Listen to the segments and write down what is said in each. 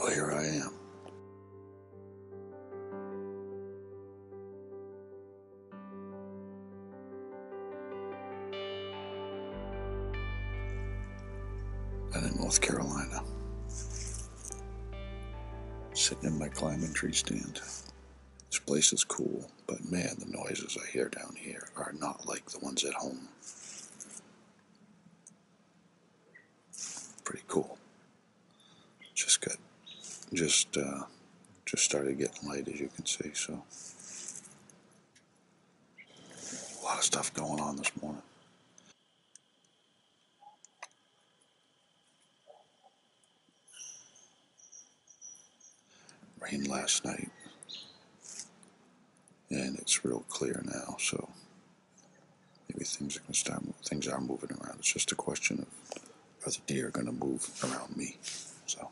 So here I am. And in North Carolina, sitting in my climbing tree stand. This place is cool, but man, the noises I hear down here are not like the ones at home. Pretty cool. Just got, just started getting light, as you can see. So a lot of stuff going on this morning. Rained last night, and it's real clear now. So maybe things are going to start. Things are moving around. It's just a question of are the deer going to move around me? So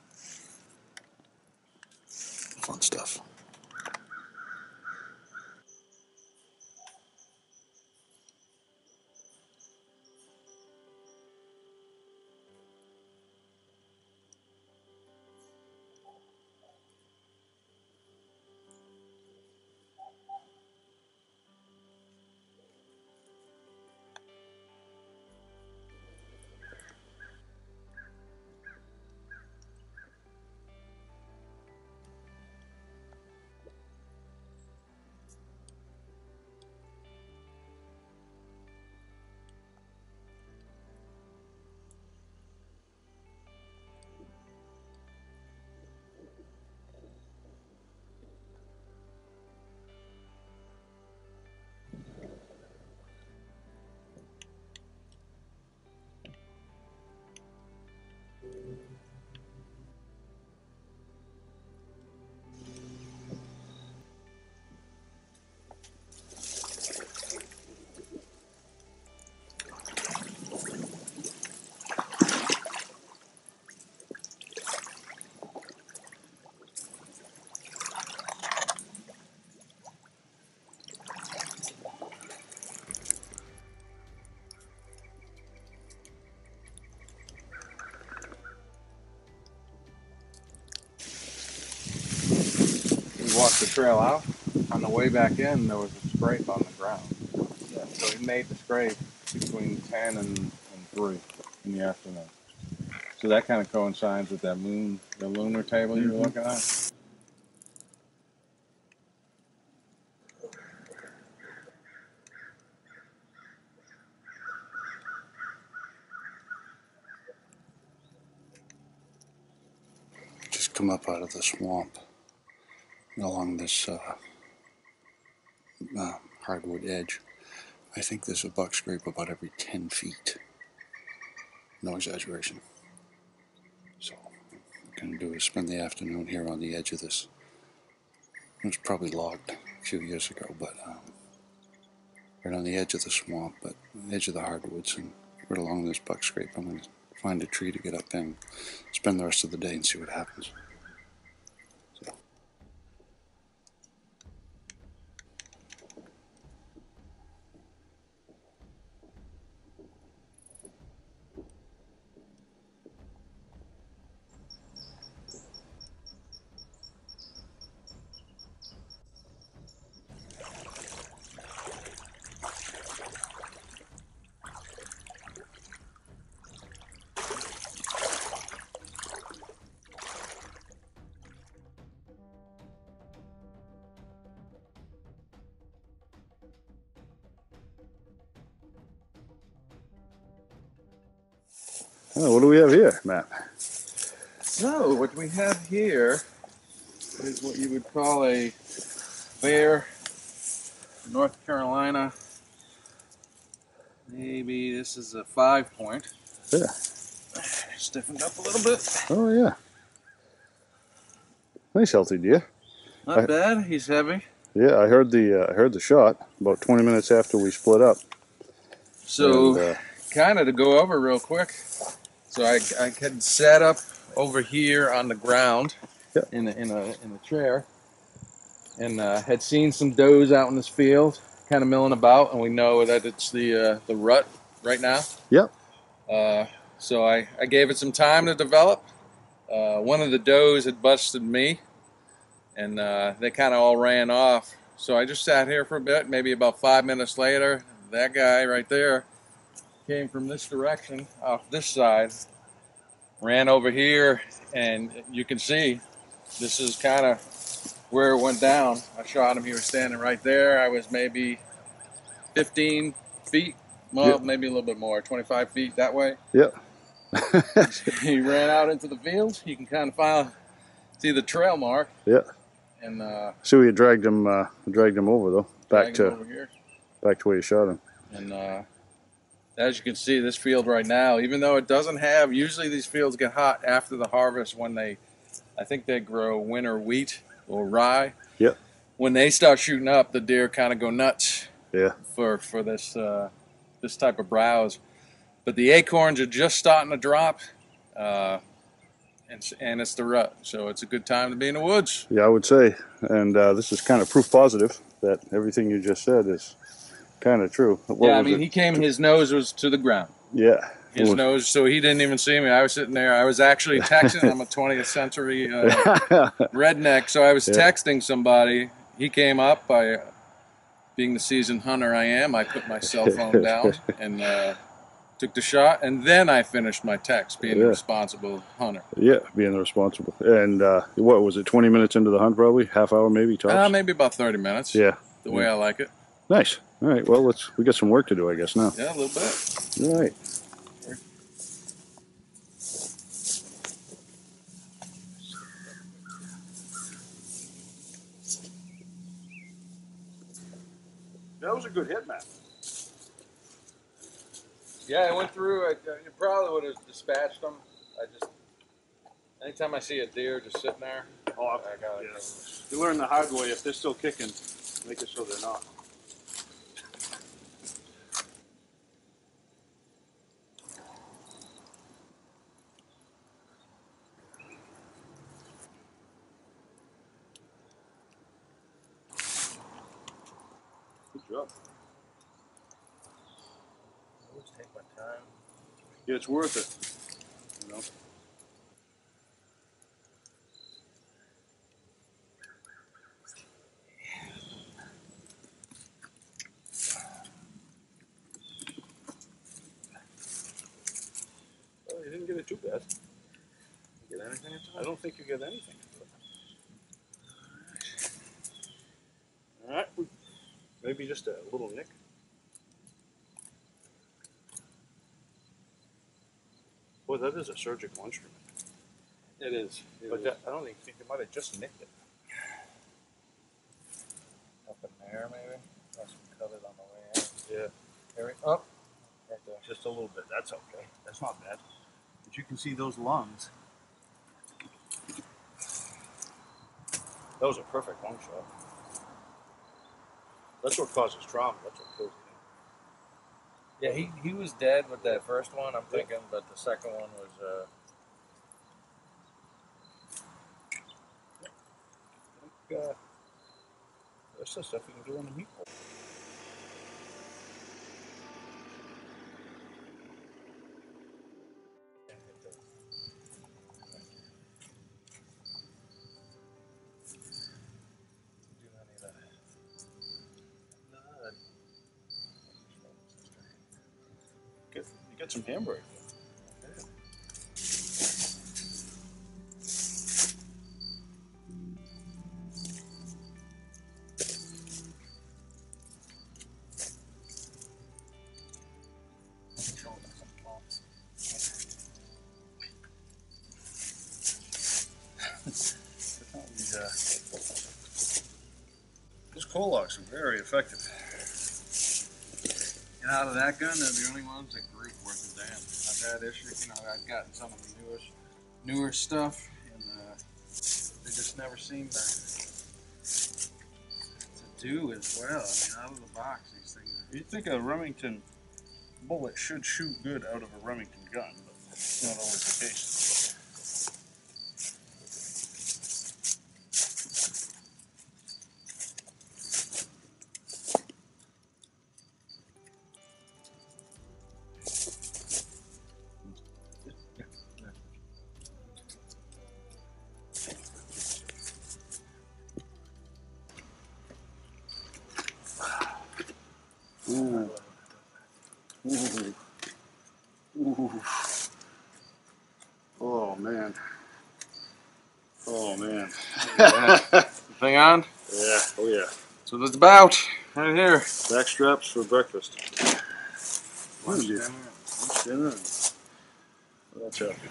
fun stuff. Walked the trail out. On the way back in, there was a scrape on the ground. Yeah, so he made the scrape between 10 and 3 in the afternoon. So that kind of coincides with that the lunar table you were looking at. Just come up out of the swamp along this hardwood edge. I think there's a buck scrape about every 10 feet. No exaggeration. So what I'm going to do is spend the afternoon here on the edge of this. It was probably logged a few years ago, but right on the edge of the swamp, but the edge of the hardwoods, and right along this buck scrape. I'm going to find a tree to get up in, spend the rest of the day and see what happens. So. Oh, what do we have here, Matt? So what we have here is what you would call a fair North Carolina. Maybe this is a 5-point. Yeah. Stiffened up a little bit. Oh yeah. Nice healthy deer. Not bad. He's heavy. Yeah, I heard the shot about 20 minutes after we split up. So kind of to go over real quick. So I had sat up over here on the ground in a chair, and had seen some does out in this field, kind of milling about, and we know that it's the rut right now. Yep. So I gave it some time to develop. One of the does had busted me, and they kind of all ran off. So I just sat here for a bit. Maybe about 5 minutes later, that guy right there came from this direction, off this side, ran over here, and you can see this is kind of where it went down. I shot him. He was standing right there. I was maybe 15 feet, well, maybe a little bit more, 25 feet that way. Yep. He ran out into the field. You can kind of see the trail mark. Yeah. And so you dragged him over though, back to over here, back to where you shot him. And as you can see, this field right now, even though it doesn't have, usually these fields get hot after the harvest when I think they grow winter wheat or rye. Yep. When they start shooting up, the deer kind of go nuts. Yeah. For this this type of browse, but the acorns are just starting to drop, and it's the rut, so it's a good time to be in the woods. Yeah, I would say, and this is kind of proof positive that everything you just said is kind of true. Yeah, I mean, he came, his nose was to the ground. Yeah. His nose, so he didn't even see me. I was sitting there. I was actually texting. I'm a 20th century redneck, so I was texting somebody. He came up. Being the seasoned hunter I am, I put my cell phone down and took the shot, and then I finished my text, being the responsible hunter. Yeah, being the responsible. And what was it, 20 minutes into the hunt probably? Half hour maybe, tops? Maybe about 30 minutes. Yeah. The way I like it. Nice. All right, well, we got some work to do, I guess, now. Yeah, a little bit. All right. That was a good hit, man. Yeah, I went through. You probably would have dispatched them. Anytime I see a deer just sitting there, I got it. You learn the hard way. If they're still kicking, make it so they're not. Good job. I always take my time. Yeah, it's worth it. You know. Well, you didn't get it too bad. You get anything into it? I don't think you get anything into it. All right. Maybe just a little nick. Boy, that is a surgical instrument. It is. But I don't think you might have just nicked it. Up in there, maybe. Got some cut it on the way out. Yeah. There we up. Right there. Just a little bit. That's okay. That's not bad. But you can see those lungs. That was a perfect lung shot. That's what causes trauma. That's what kills you. Yeah, he was dead with that first one, I'm thinking, but the second one was That's the stuff you can do on the meat bowl. You get some hamburger. Those Koloks are very effective. And out of that gun, they're the only ones that grew worth a damn. I've had issues, I've gotten some of the newer stuff, and they just never seem to do as well. I mean, out of the box, these things. You'd think a Remington bullet should shoot good out of a Remington gun, but it's not always the case. Oh man. Yeah. Thing on? Yeah, oh yeah. That's what it's about, right here. Back straps for breakfast. Lunch dinner. Lunch dinner. That's happy.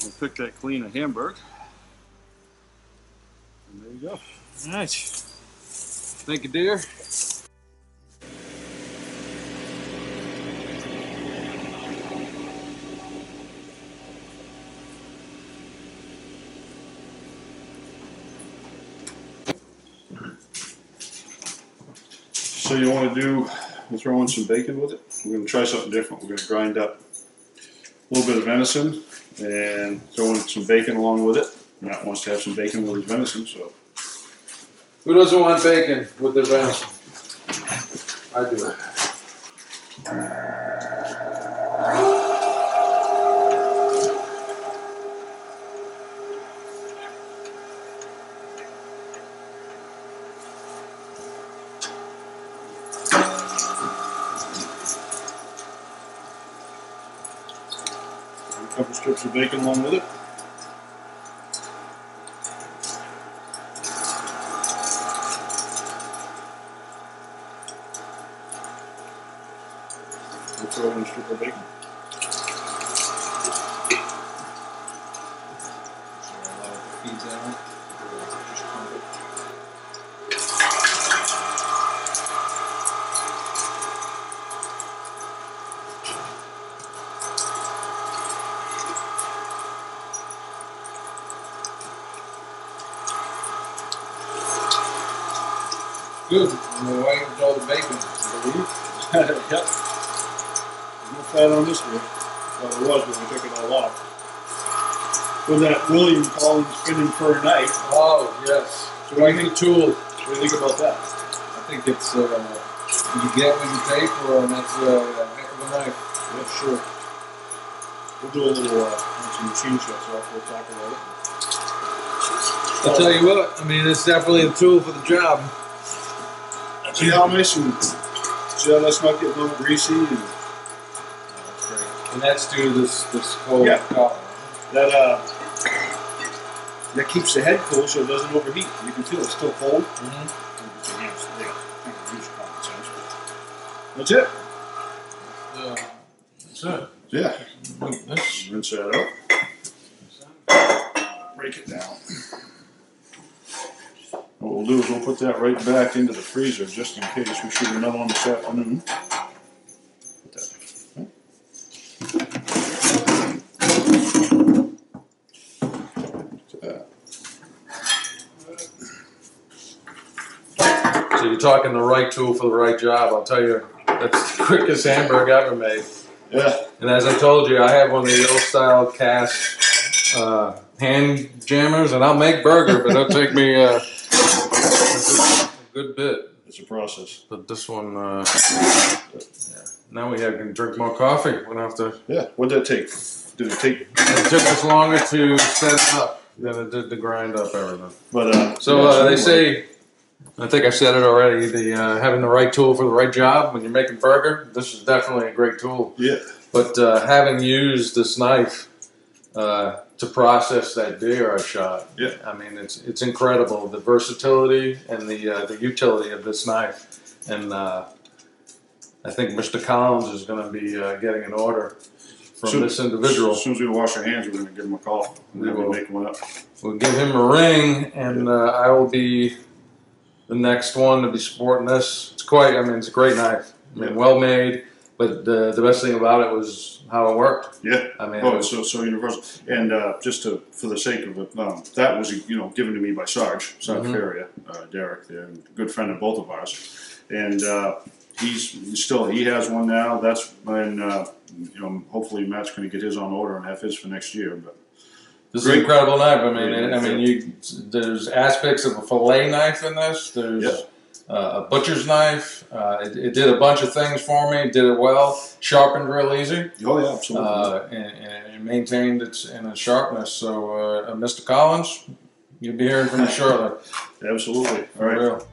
We'll pick that clean a Hamburg. And there you go. All right. Thank you, dear. So you want to do, we'll throw in some bacon with it. We're going to try something different. We're going to grind up a little bit of venison and throw in some bacon along with it. Matt wants to have some bacon with his venison, so. Who doesn't want bacon with their venison? I do. A couple strips of bacon along with it. We'll throw in a strip of bacon. Good. And the wife with all the bacon. Yep. There's no fat on this one. Well, there was when we took it all off. Was that William Collins spinning for a knife? Oh, yes. So what do you Quite think? the tool. What do you think about that? I think it's, you get what you pay for, and that's a heck of a knife. Yeah, sure. We'll do a little some machine shots off. We'll talk about it. I'll tell you what, I mean, it's definitely a tool for the job. See how nice and see how that's not getting all greasy and That's great. And that's due to this cold cotton. That keeps the head cool so it doesn't overheat. You can feel it's still cold. That's it. That's it. Yeah. This. Rinse that out. Break it down. What we'll do is we'll put that right back into the freezer just in case. We shoot another one this afternoon. Put that. So you're talking the right tool for the right job. I'll tell you, that's the quickest hamburger ever made. Yeah. And as I told you, I have one of the old style cast hand jammers, and I'll make burger, but it'll take me a good bit. It's a process. But this one, yeah. Now we can drink more coffee. We don't have to. Yeah. What'd that take? Did it take? It took us longer to set it up than it did to grind up everything. But so they say, I think I said it already. The having the right tool for the right job when you're making burger. This is definitely a great tool. Yeah. But having used this knife to process that deer I shot, yeah. I mean it's incredible, the versatility and the utility of this knife. And I think Mr. Collins is going to be getting an order from this individual. As soon as we wash our hands, we're going to give him a call. We will make one up. We'll give him a ring, and I will be the next one to be sporting this. It's quite, I mean, it's a great knife. I mean, well made, but the best thing about it was how it worked. Yeah. I mean, it's so universal. And just for the sake of it, that was given to me by Sarge Ferrier, Derek, there, a good friend of both of ours, and he has one now. That's when hopefully Matt's going to get his on order and have his for next year. But this is an incredible knife. I mean, there's aspects of a fillet knife in this. There's a butcher's knife. It did a bunch of things for me. Did it well. Sharpened real easy. Oh yeah, absolutely. And it maintained its sharpness. So, Mr. Collins, you'll be hearing from me shortly. Absolutely. All right. For real.